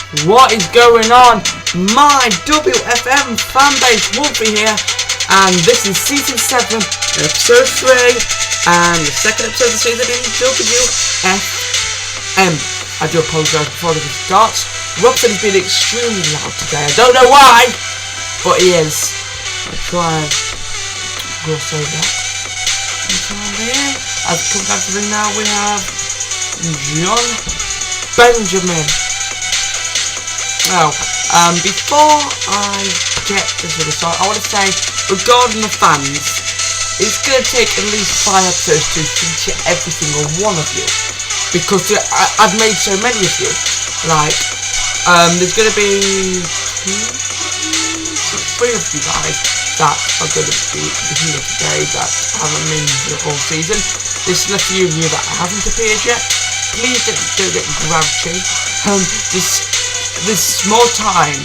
What is going on? My WFM fanbase, Wolfie here, and this is Season 7, Episode 3, and the second episode of the season in WFM. I do apologise before this starts. Robson has been extremely loud today. I don't know why, but he is. I'll try and gloss over that. As it comes down to the ring now, we have John Benjamin. Now, before I get into the start, I want to say, regarding the fans, it's going to take at least 5 episodes to feature every single one of you, because I've made so many of you. Like, there's going to be 3 of you guys that are going to be here today that haven't been here all season. There's a few of you that haven't appeared yet. Please don't get grouchy. There's more time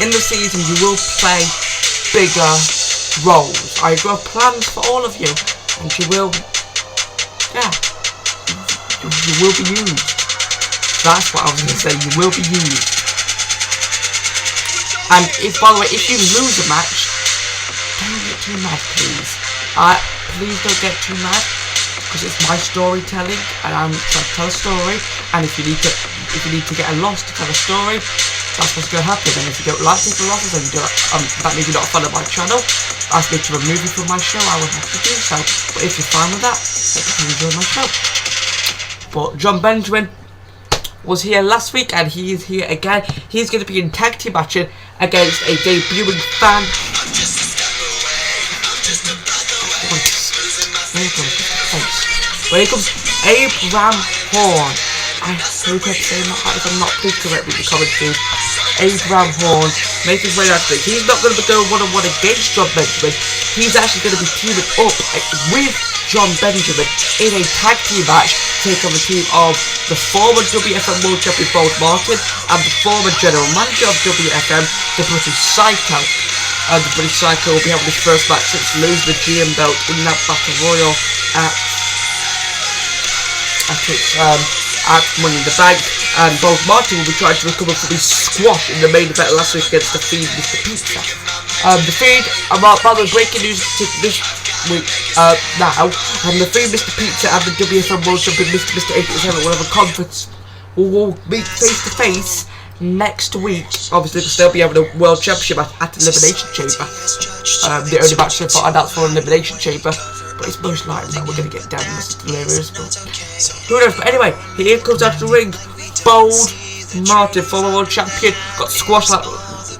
in the season. You will play bigger roles. I have plans for all of you, and you will be used. That's what I was going to say. You will be used. And by the way, if you lose a match, don't get too mad, please. Please don't get too mad, because it's my storytelling, and I'm trying to tell a story. And if you need to get a loss to tell a story, that's what's going to happen. And if you don't like taking losses, then that means you're not a fan of my channel. Ask me to remove you from my show, I will have to do so. But if you're fine with that, then you can enjoy my show. But John Benjamin was here last week, and he is here again. He's going to be in tag team matching against a debuting fan. Here comes Abraham Horn. I hope I'm saying that right. If I'm not, please correct me in the comments, dude. Abraham Horn makes his way out to it. He's not going to be going one-on-one against John Benjamin. He's actually going to be teaming up with John Benjamin in a tag team match to take on the team of the former WFM World Champion Bold Martin and the former General Manager of WFM, the British Psycho. And the British Psycho will be having his first match since losing the GM belt in that Battle Royal at Money in the Bank, and Bold Martin will be trying to recover from his squash in the main event last week against the Fiend, Mr. Pizza. The Fiend, by the way, breaking news this week now, the Fiend, Mr. Pizza, and the WFM World Champion Mr. 87 will have a conference. Will meet face to face next week, obviously, because they'll be having a World Championship at Elimination Chamber. The only match so far announced for Elimination Chamber. But it's most likely that we're going to get down this delirious, but who knows. But anyway, here comes out the ring Bold Martin, former world champion, got squashed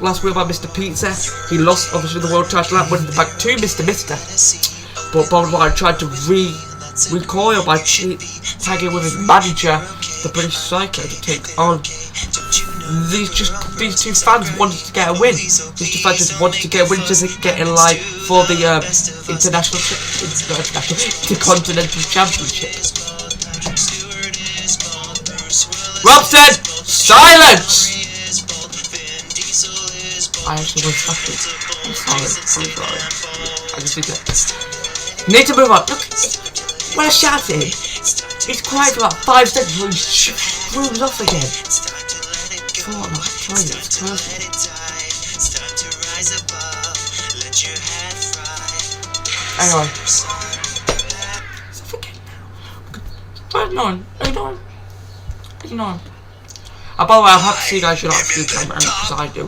last week by Mr. Pizza. He lost obviously the world title at Money in the Bank to Mr. But Bold Martin tried to recoil by tagging with his manager, the British Psycho, to take on these two fans wanted to get a win. These two fans just wanted to get a win so they could get in line for the Intercontinental Championship. Robson, silence! I actually went backwards. I'm sorry. I just need to move on. Look, when I shout at him, he's quiet for about 5 seconds before he screams off again. Anyway, what are you doing? By the way, I'll have to see you guys. You don't have to do camera because I do.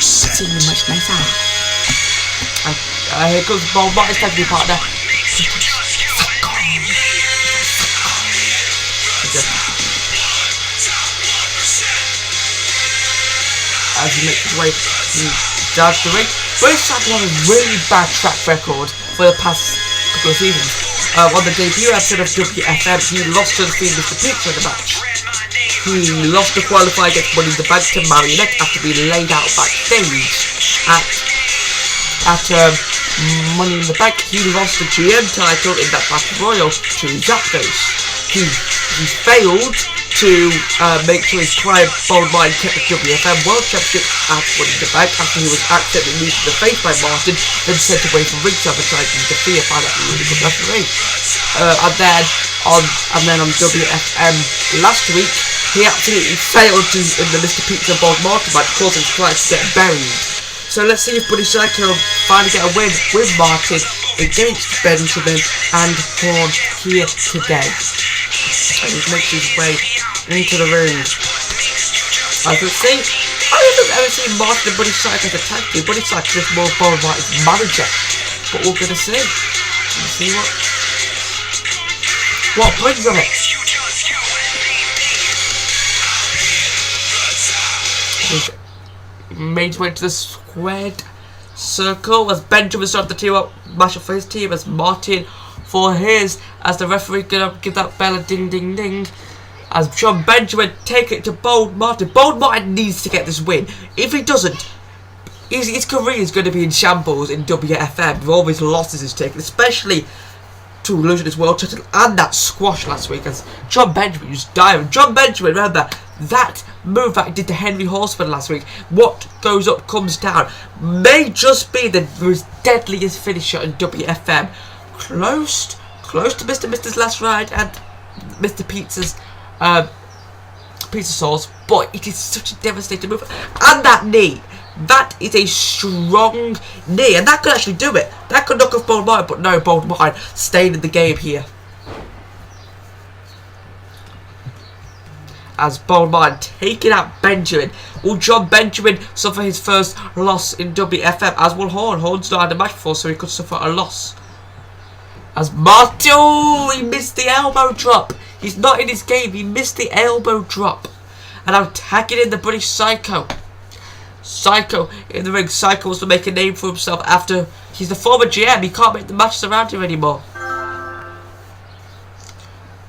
See you much nicer. Here goes Bold Martin's tag team partner. As he makes his way down the ring. Both sides have a really bad track record for the past couple of seasons. On the debut episode of WFM, he lost to the Fiend, Mr. Pizza in the match. He lost to qualify against Money in the Bank to Marionette after being laid out backstage at Money in the Bank. He lost the GM title in that Battle Royal to Zapdos. He failed to make sure his client Bold Martin kept the WFM World Championship at Money in the Bank after he was accidentally moved to the face by Martin, then sent away from ringside for trying to interfere by that really good referee. And then on WFM last week, he absolutely failed to in the Mr. Pizza Bold Martin match, causing his client to get buried. So let's see if Buddy Psycho finally get a win with Martin against Benjamin and Horn here today. And he makes his way into the ring. I can see, I haven't ever seen Martin and Buddy Psycho as a tag team. Buddy Psycho is more Bold Martin's manager. But we're gonna see. Let's see what brings of it. He's made his way to the squared circle as Benjamin started the team up, match up for his team as Martin for his, as the referee gonna give that bell a ding ding ding. As John Benjamin take it to Bold Martin. Bold Martin needs to get this win. If he doesn't, his career is going to be in shambles in WFM with all his losses he's taken, especially to losing his world title and that squash last week as John Benjamin was dying. John Benjamin, remember that move that he did to Henry Horseman last week, what goes up comes down, may just be the most deadliest finisher in WFM. Close to Mr. Mister's last ride and Mr. Pizza's pizza sauce, but it is such a devastating move. And that knee, that is a strong knee, and that could actually do it. That could knock off Bold Martin, but no, Bold Martin staying in the game here. As Bold Martin taking out Benjamin. Will John Benjamin suffer his first loss in WFM? As will Horn. Horn's not had a match before, so he could suffer a loss. As Martin, oh, he missed the elbow drop. He's not in his game. He missed the elbow drop. And I'm tagging in the British Psycho. Psycho in the ring. Psycho wants to make a name for himself after he's the former GM. He can't make the matches around him anymore.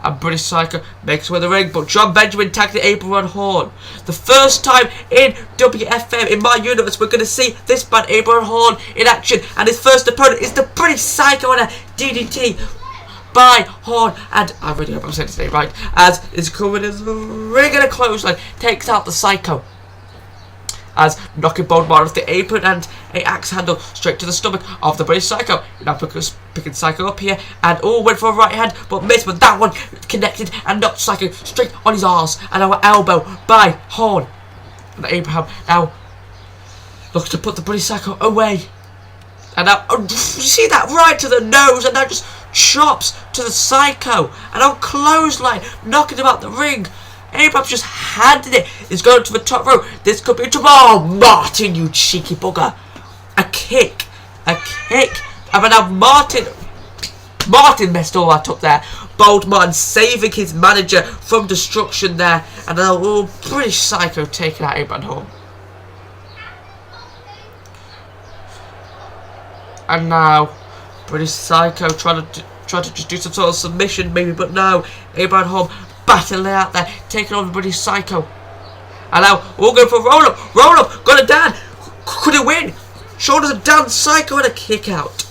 And British Psycho makes way the ring, but John Benjamin tagged the Abraham Horn. The first time in WFM, in my universe, we're going to see this man, Abraham Horn, in action. And his first opponent is the British Psycho on a DDT by Horn. And I really hope I'm saying his name right. As is coming as a ring and a clothesline, takes out the Psycho. As knocking Bold Martin off the apron and a axe handle straight to the stomach of the British Psycho. Now picking Psycho up here and went for a right hand but missed, but that one connected and knocked Psycho straight on his arse and our elbow by Horn. And Abraham now looks to put the British Psycho away. And now, you see that right to the nose, and now just chops to the Psycho. And now clothesline, knocking him out the ring. Abraham just handed it. He's going to the top rope. This could be a trouble. Oh, Martin, you cheeky bugger. A kick. And now Martin messed all that up there. Bold Martin saving his manager from destruction there. And now British Psycho taking out Abraham home. And now British Psycho trying to just do some sort of submission maybe, but no. Abraham home battling out there, taking on the British Psycho. And now we're going for a roll up, got it down. Could it win? Shoulders are down, Psycho and a kick out.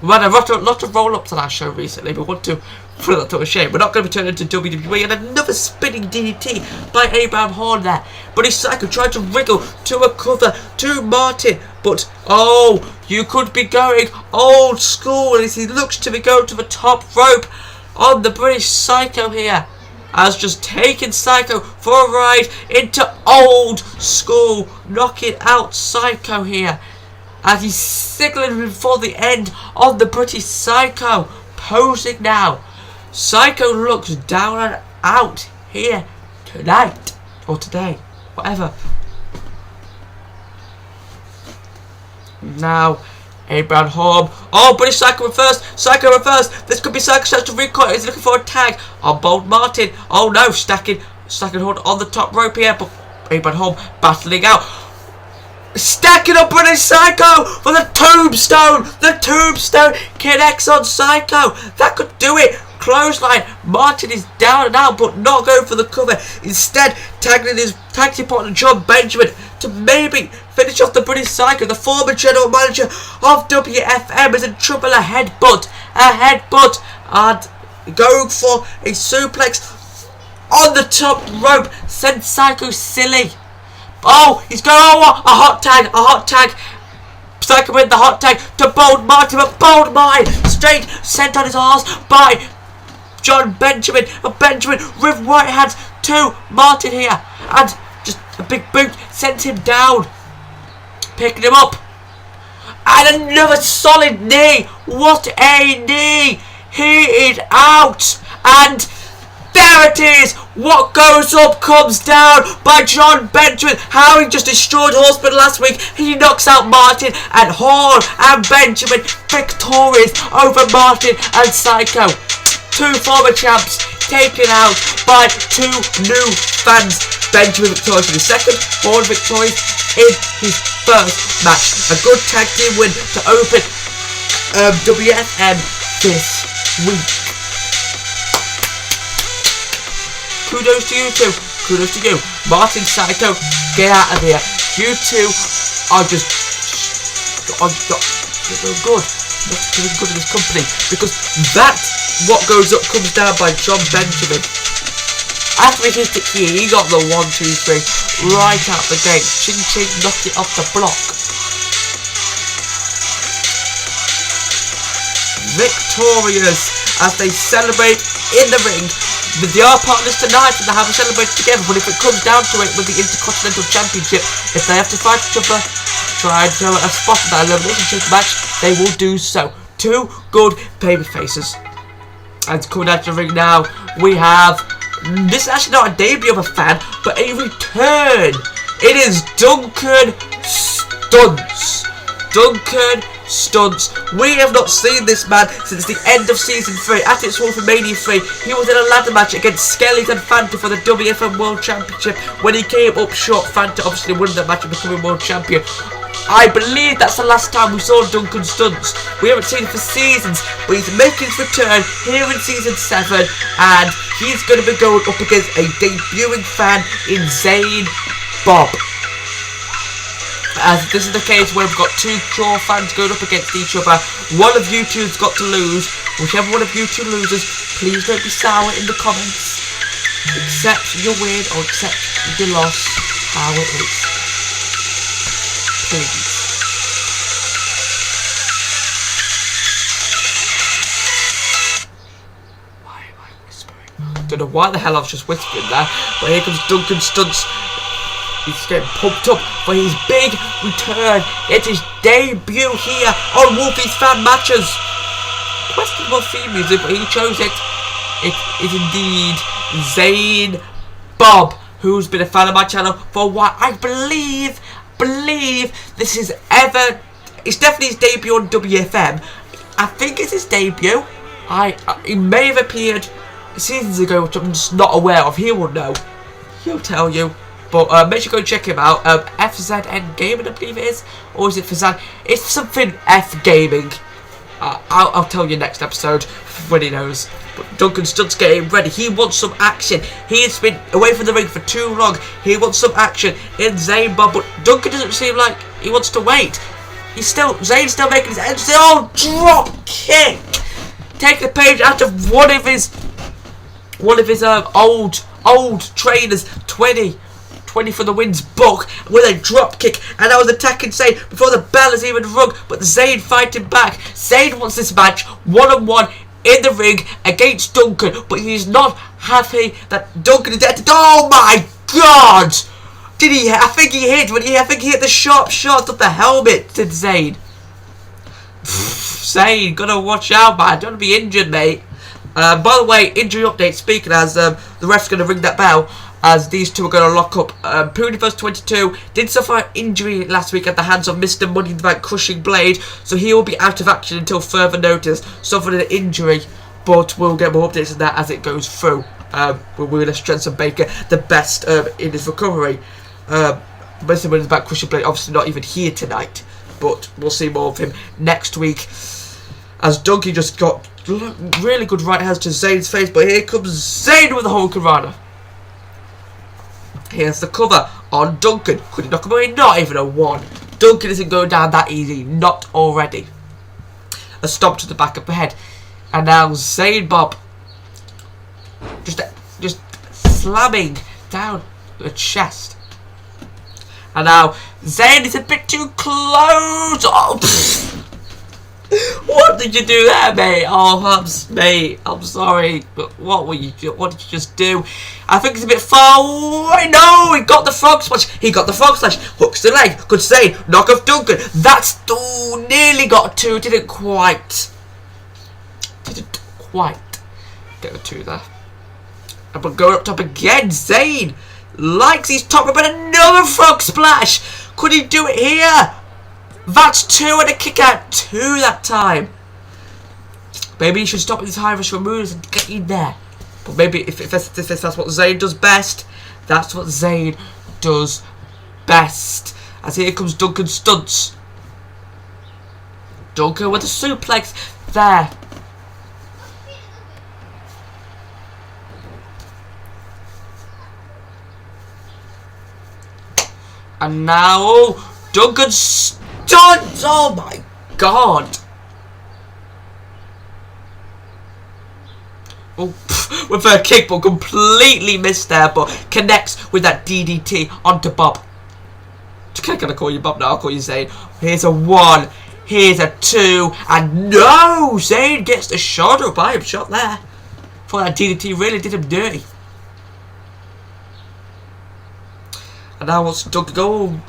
We had a lot of roll ups on our show recently, but we want to put that to a shame. We're not going to be turning into WWE. And another spinning DDT by Abraham Horn there. British Psycho tried to wriggle to a cover to Martin, but oh, you could be going old school as he looks to be going to the top rope on the British Psycho here. As just taking Psycho for a ride into old school, knocking out Psycho here. As he's signaling for the end on the British Psycho, posing now. Psycho looks down and out here tonight, or today, whatever. Now, Abraham Horn. Oh, British Psycho reverse. This could be Psycho starts to recoil. He's looking for a tag on Bold Martin. Oh no, stacking Horn on the top rope here, but Abraham Horn battling out. Stacking up British Psycho for the tombstone. The tombstone connects on Psycho. That could do it. Clothesline. Martin is down and out, but not going for the cover. Instead, tagging his tag team partner John Benjamin to maybe finish off the British Psycho. The former general manager of WFM is in trouble. A headbutt, and going for a suplex on the top rope. Send Psycho silly. Oh, he's going, a hot tag. Psycho with the hot tag to Bold Martin, but Bold Martin straight sent on his arse by John Benjamin. Benjamin with right hands to Martin here, and just a big boot sends him down, picking him up, and another solid knee. What a knee! He is out, and there it is. What goes up comes down by John Benjamin. How he just destroyed Horseman last week. He knocks out Martin, and Hall and Benjamin victorious over Martin and Psycho. Two former champs taken out by two new fans. Benjamin victorious in his second, Hall victorious in his first match. A good tag team win to open WFM this week. Kudos to you two. Kudos to you. Martin, Psycho, get out of here. You two are just doing good. Not doing good in this company. Because that's what goes up comes down by John Benjamin. After he hit it here, he got the 1, 2, 3 right out the gate. Ching ching, knocked it off the block. Victorious as they celebrate in the ring. They are partners tonight and they have a celebration together, but if it comes down to it with the Intercontinental Championship, if they have to fight each other, try and show a spot in that elimination match, they will do so. Two good baby faces. And coming out to the ring now, we have, this is actually not a debut of a fan, but a return. It is Duncan Stunts. Duncan Stunts. We have not seen this man since the end of season 3. At its WrestleMania 3, he was in a ladder match against Skeleton Fanta for the WFM World Championship. When he came up short, Fanta obviously won that match and becoming World Champion. I believe that's the last time we saw Duncan Stunts. We haven't seen him for seasons, but he's making his return here in season 7, and he's going to be going up against a debuting fan in Zane Bob. As this is the case where we've got two core fans going up against each other. One of you two's got to lose. Whichever one of you two loses, please don't be sour in the comments. Accept your win or accept your loss how it is. Please. Why am I whispering? Don't know why the hell I was just whispering there, but here comes Duncan Stunts. He's getting pumped up for his big return. It is debut here on Wolfie's Fan Matches. Questionable theme music, but he chose it. It is indeed Zane Bob, who's been a fan of my channel for a while. I believe this is it's definitely his debut on WFM. I think it's his debut. He may have appeared seasons ago, which I'm just not aware of. He will know. He'll tell you. But make sure you go check him out. FZN Gaming, I believe it is. Or is it Fazan? It's something F Gaming. I'll tell you next episode when he knows. But Duncan Stunts getting ready. He wants some action. He has been away from the ring for too long. He wants some action in Zane Bob. But Duncan doesn't seem like he wants to wait. Zane's still making his entrance. Oh, drop kick! Take the page out of one of his old trainers. 20 for the wins book with a drop kick, and that was attacking Zayn before the bell is even rung, but Zayn fighting back. Zayn wants this match one-on-one in the ring against Duncan, but he's not happy that Duncan is dead. Oh my god! Did he? I think he hit the sharp shot of the helmet to Zayn. Zayn, gotta watch out, man. Don't be injured, mate. By the way, injury update, speaking as the ref's gonna ring that bell, as these two are going to lock up. Pooniverse 22 did suffer an injury last week at the hands of Mr. Money in the Bank Crushing Blade, so he will be out of action until further notice. Suffered an injury, but we'll get more updates on that as it goes through. We're going to strengthen Baker the best in his recovery. Mr. Money in the Bank Crushing Blade obviously not even here tonight, but we'll see more of him next week. As Donkey just got really good right hands to Zayn's face, but here comes Zayn with the Hurricanrana. Here's the cover on Duncan. Could he knock him away? Not even a 1. Duncan isn't going down that easy. Not already. A stomp to the back of the head. And now Zane Bob just slamming down the chest. And now Zayn is a bit too close. Oh, What did you do there, mate? Oh, mate, I'm sorry, but what did you just do? I think it's a bit far away. No, he got the frog splash. He got the frog splash. Hooks the leg. Good save. Knock off Duncan. That's nearly got a 2. Didn't quite get a 2 there. But going up top again, Zayn likes his top, but another frog splash. Could he do it here? That's 2 and a kick out 2 that time. Maybe he should stop with his high risk removers and get in there. But maybe if that's what Zayn does best, that's what Zayn does best. As here comes Duncan Stunts. Duncan with a suplex there. And now Duncan Stunts. Oh my god. Oh, with a kick, but completely missed there, but connects with that DDT onto Bob. I'm gonna call you Bob now, I'll call you Zayn. Here's a 1, here's a 2, and no! Zayn gets the shoulder by him shot there. Thought that DDT really did him dirty. And now what's Duncan go?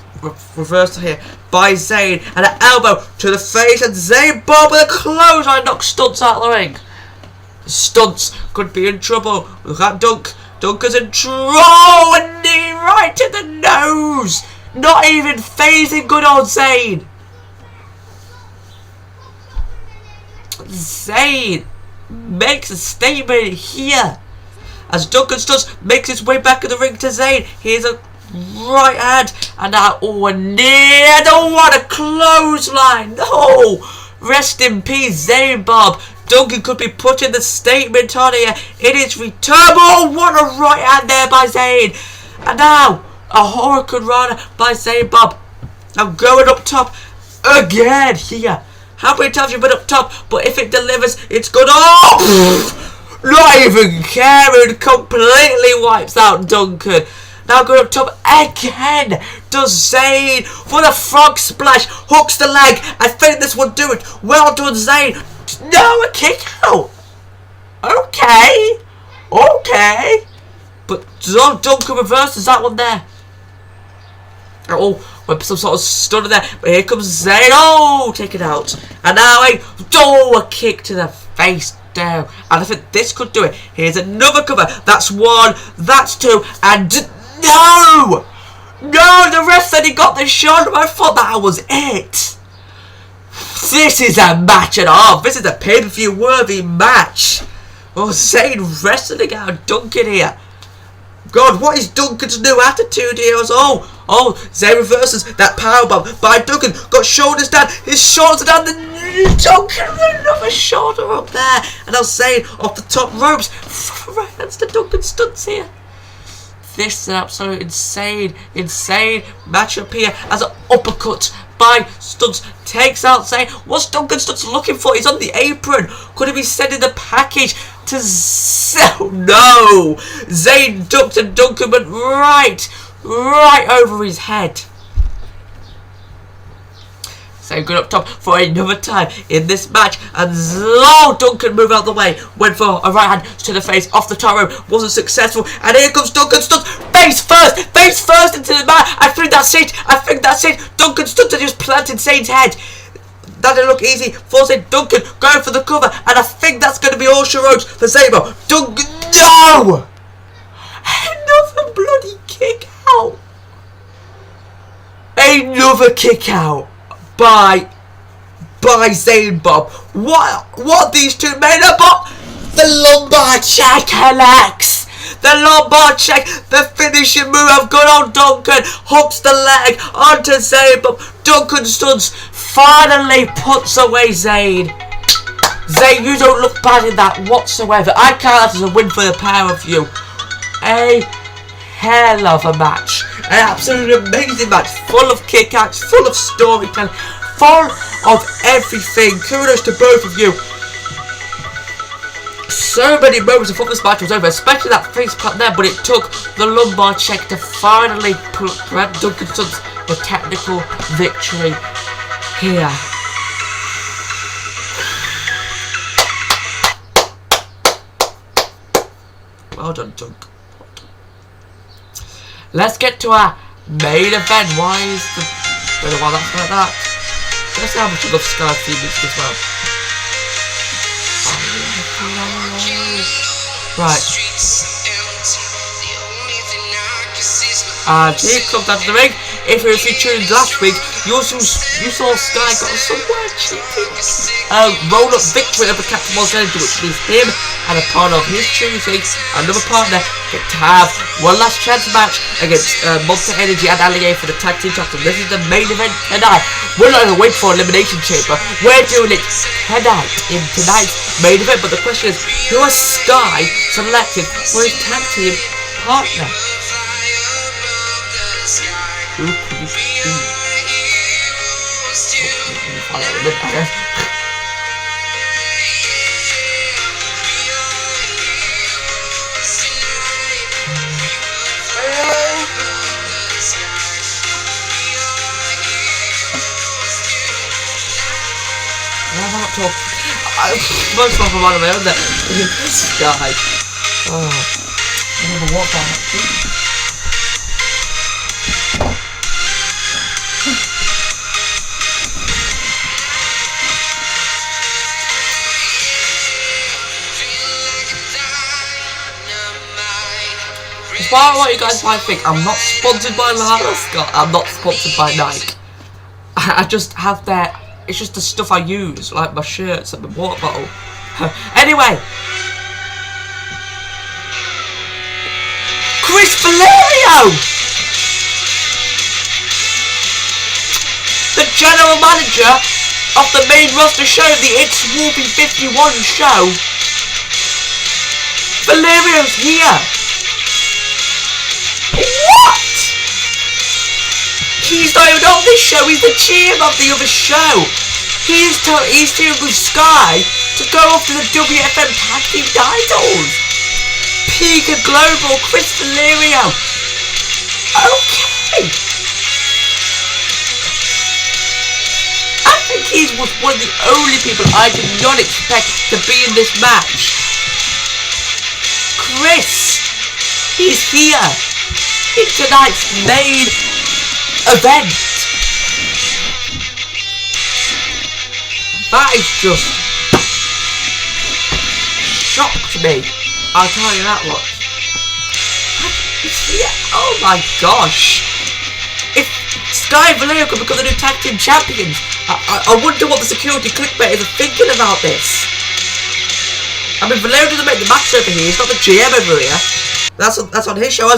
Reversal here by Zayn, and an elbow to the face, and Zayn Bob with a clothesline knocks Stunts out of the ring. Stunts could be in trouble. Look at Duncan's in trouble, and knee right to the nose. Not even phasing good old Zayn. Zayn makes a statement here as Duncan Stunts makes his way back in the ring to Zayn. Here's a right hand, and now I don't want a clothesline. No, rest in peace, Zayn Bob. Duncan could be putting the statement on here in his return. Oh, what a right hand there by Zayn, and now a Hurricane Rana by Zayn Bob. I'm going up top again here. How many times have you been up top? But if it delivers, it's good. Oh, not even caring. Completely wipes out Duncan. Now going up top again. Does Zayn for the frog splash. Hooks the leg. I think this will do it. Well done, Zayn. No, a kick out. Okay. Okay. But Duncan reverses that one there. Oh, with some sort of stunner there. But here comes Zayn. Oh, take it out. And now a kick to the face down. And I think this could do it. Here's another cover. That's 1. That's 2. And no! No, the ref said he got the shot. I thought that was it. This is a match and a half. This is a pay-per-view worthy match. Oh, Zayn wrestling out Duncan here. God, what is Duncan's new attitude here? Oh, Zayn reverses that powerbomb by Duncan. Got shoulders down. His shoulders are down. Duncan with another shoulder up there. And now Zayn off the top ropes. Right hands to Duncan Stunts here. This is an absolute insane matchup here as an uppercut by Stunts takes out Zayn. What's Duncan Stunts looking for? He's on the apron. Could he be sending the package to Zayn? No! Zayn ducked and Duncan went right over his head. Zayn good up top for another time in this match, and Duncan moved out of the way, went for a right hand to the face off the top rope, wasn't successful, and here comes Duncan Stunts, face first into the mat. I think that's it. Duncan Stunts had just planted Zayn's head. That didn't look easy for Zayn. Duncan going for the cover, and I think that's going to be all she wrote for Zayn. Duncan, no! Another bloody kick out. Another kick out by Zayn Bob. What these two made up of? The lumbar check, Alex. The lumbar check, the finishing move of good old Duncan. Hooks the leg onto Zayn Bob. Duncan Stunts finally puts away Zayn. Zayn, you don't look bad in that whatsoever. I count that as a win for the power of you. A hell of a match. An absolutely amazing match, full of kickouts, full of storytelling, full of everything. Kudos to both of you. So many moments before this match was over, especially that face cut there, but it took the lumbar check to finally grant Duncan Stunts the technical victory here. Well done, Doug. Let's get to our main event. Why is the... I don't know why that's like that. Let's see how much I love Sky Phoenix as well. Right. And here comes down to the ring. If you tuned last week, you saw Sky got somewhere cheating. Roll up victory over Captain Monster Energy, which means him and a partner of his choosing, another partner, get to have one last chance match against Monster Energy and Allier for the tag team title. This is the main event tonight. We're not going to wait for Elimination Chamber. We're doing it tonight in tonight's main event. But the question is, who has Sky selected for his tag team partner? Who could it be? Most of them are on my own there. Sky. Oh. I never walked on that. Despite what you guys might think, I'm not sponsored by Lana Scott. I'm not sponsored by Nike. I just have their... It's just the stuff I use, like my shirts and my water bottle. Anyway, Chris Valerio, the general manager of the main roster show, the It's Wolfie 51 show. Valerio's here. What? He's not even on this show, he's the GM of the other show. He's teaming with Sky to go after the WFM Tag Team titles. Pika Global, Chris Valerio. Okay. I think he was one of the only people I did not expect to be in this match. Chris, he's here in tonight's main event. That is just shocked me. I'll tell you that much. Oh my gosh! If Sky and Valerio could become the new tag team champions, I wonder what the security clickbaiters are thinking about this. I mean, Valerio doesn't make the match over here. He's not the GM over here. That's on his show.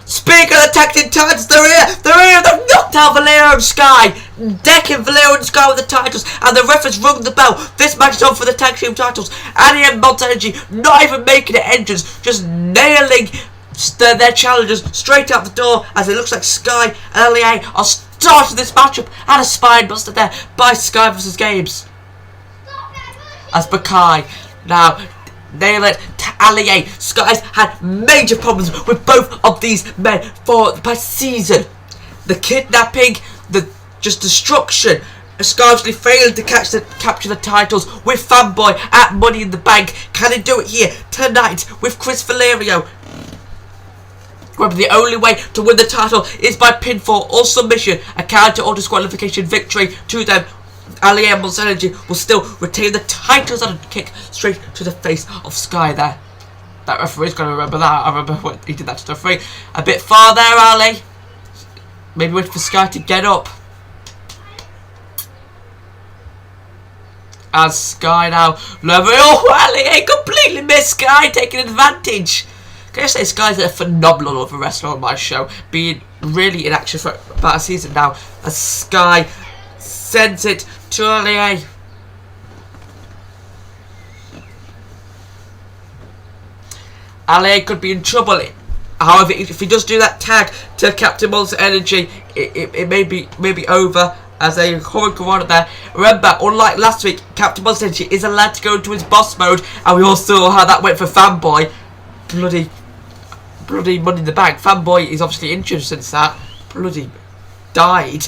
Speaking of the tag team titles, they're here. They've knocked out Valerio and Sky, decking Valerio and Sky with the titles, and the ref has rung the bell. This match is on for the tag team titles. Annie and Monster Energy not even making an entrance, just nailing their challengers straight out the door, as it looks like Sky and LA are starting this matchup, and a spine buster there by Sky vs Games. As Bakai now nail it to Allier. Sky's had major problems with both of these men for the past season. The kidnapping, the just destruction. Sky obviously failed to capture the titles with Fanboy at Money in the Bank. Can he do it here tonight with Chris Valerio? Remember, the only way to win the title is by pinfall or submission. A counter or disqualification victory to them. Ali and Monster Energy will still retain the titles and a kick straight to the face of Sky there. That referee's going to remember that. I remember when he did that to the referee. A bit far there, Ali. Maybe wait for Sky to get up. As Sky now, Ali completely missed Sky, taking advantage. Can I say Sky's a phenomenal other wrestler on my show, being really in action for about a season now. As Sky sends it to Allier. Allier could be in trouble. However, if he does do that tag to Captain Monster Energy, it may be over. As they come on there. Remember, unlike last week, Captain Monster Energy is allowed to go into his boss mode, and we all saw how that went for Fanboy. Bloody Money in the Bank. Fanboy is obviously injured since that. Bloody died.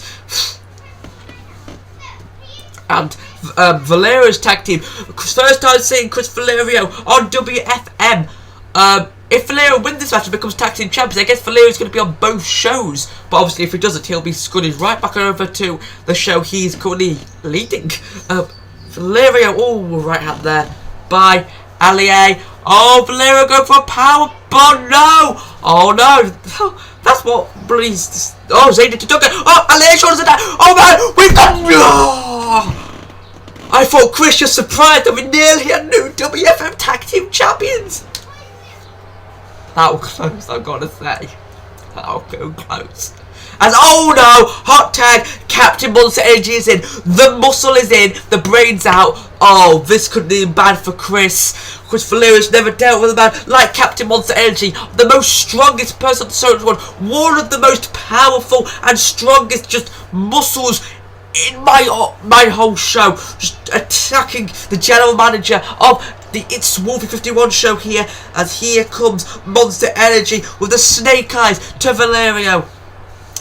And Valerio's tag team. First time seeing Chris Valerio on WFM. If Valerio wins this match and becomes tag team champions, I guess Valerio's going to be on both shows. But obviously, if he doesn't, he'll be scudged right back over to the show he's currently leading. Valerio, oh, right hand there by Allier. Oh, Valerio going for a power bomb. No! Oh, no. That's what bloody... Oh, Zayden to Duncan. Oh, Allier shoulders attack. Oh, man. We've got... Oh! I thought Chris just surprised that we nearly had new WFM Tag Team Champions. That was close, I've got to say. That was go close. As, oh no, hot tag, Captain Monster Energy is in, the muscle is in, the brain's out. Oh, this could be bad for Chris. Chris Valerio's never dealt with a man like Captain Monster Energy, the most strongest person on the Social one of the most powerful and strongest just muscles in my whole show, just attacking the general manager of the It's Wolfie 51 show here, as here comes Monster Energy with the snake eyes to Valerio.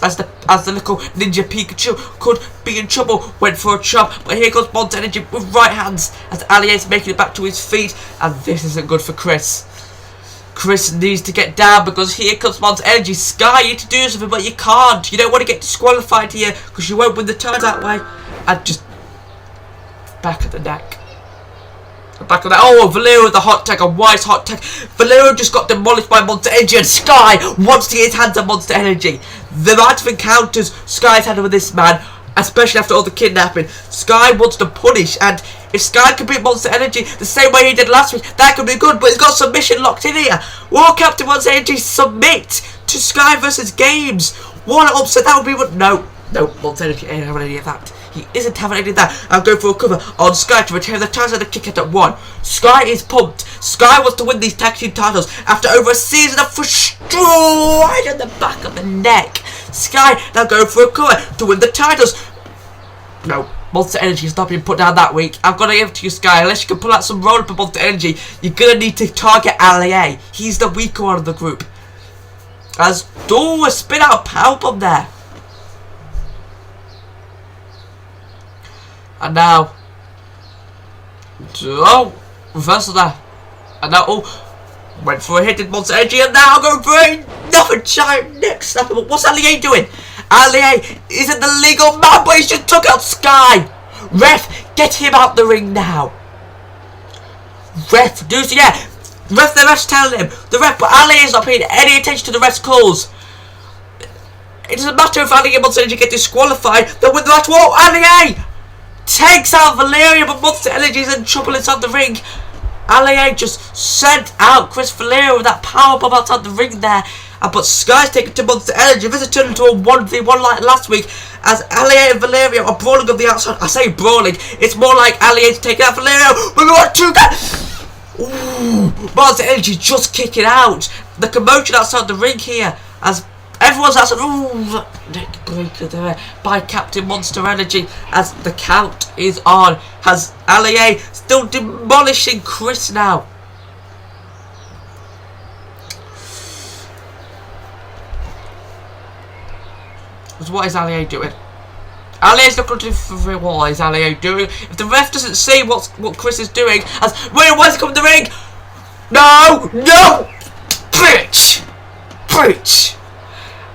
As the little ninja Pikachu could be in trouble, went for a chop, but here goes Monster Energy with right hands as Allier's making it back to his feet, and this isn't good for Chris. Chris needs to get down because here comes Monster Energy. Sky, you need to do something, but you can't. You don't want to get disqualified here because you won't win the title that way. And just back of the neck. Back of that. Oh, Valerio with the hot tag, a wise hot tag. Valerio just got demolished by Monster Energy, and Sky wants to get his hands on Monster Energy. The amount of encounters Sky's had with this man, especially after all the kidnapping, Sky wants to punish, and if Sky can beat Monster Energy the same way he did last week, that could be good, but he's got submission locked in here. Will Captain Monster Energy submit to Sky versus Games? What an upset that would be, but no, Monster Energy ain't having any of that. He isn't having any of that. I'm going for a cover on Sky to retain the title and the kick out at 1. Sky is pumped. Sky wants to win these tag team titles after over a season of frustration in the back of the neck. Sky now going for a cover to win the titles. No, Monster Energy is not being put down that week. I'm going to give it to you, Sky. Unless you can pull out some roll-up of Monster Energy, you're going to need to target Allier. He's the weaker one of the group. As, a spin out power bomb there. And now, reversal there. And now, went for a hit in Monster Energy, and now going for another giant neck snapper. But what's Allier doing? Allier isn't the legal man, but he's just took out Sky. Ref, get him out the ring now. Ref, the ref's telling him. The ref, but Allier is not paying any attention to the ref's calls. It doesn't matter if Allier and Monster Energy get disqualified, they'll win the match. Whoa, Allier takes out Valerio, but Monster Energy is in trouble inside the ring. Allier just sent out Chris Valerio with that power bomb outside the ring there. But Sky's taken to Monster Energy. This has turned into a 1v1 like last week, as Allier and Valerio are brawling on the outside. I say brawling, it's more like Allier's taking out Valerio. We got 2 guys. Ooh, Monster Energy just kicking out. The commotion outside the ring here, as everyone's outside. Ooh, neck breaker there by Captain Monster Energy, as the count is on. Has Allier still demolishing Chris now. So what is Allier doing? Allier's not going to do for what is Allier doing? If the ref doesn't see what Chris is doing, as wait, why is he coming to the ring? No! Preach!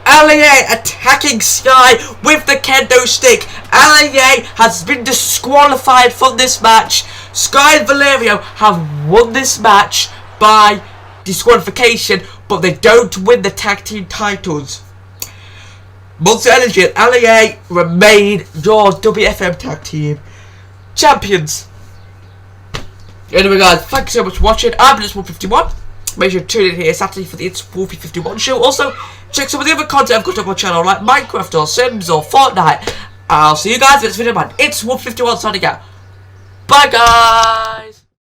Allier attacking Sky with the kendo stick. Allier has been disqualified from this match. Sky and Valerio have won this match by disqualification, but they don't win the tag team titles. Monster Energy and Allier remain your WFM tag team champions. Anyway guys, thank you so much for watching. I've been It's151. Make sure to tune in here Saturday for the It's Wolfie 51 show. Also, check some of the other content I've got on my channel, like Minecraft or Sims or Fortnite. I'll see you guys in the next video, man. It's Wolfie 51 signing out. Bye guys.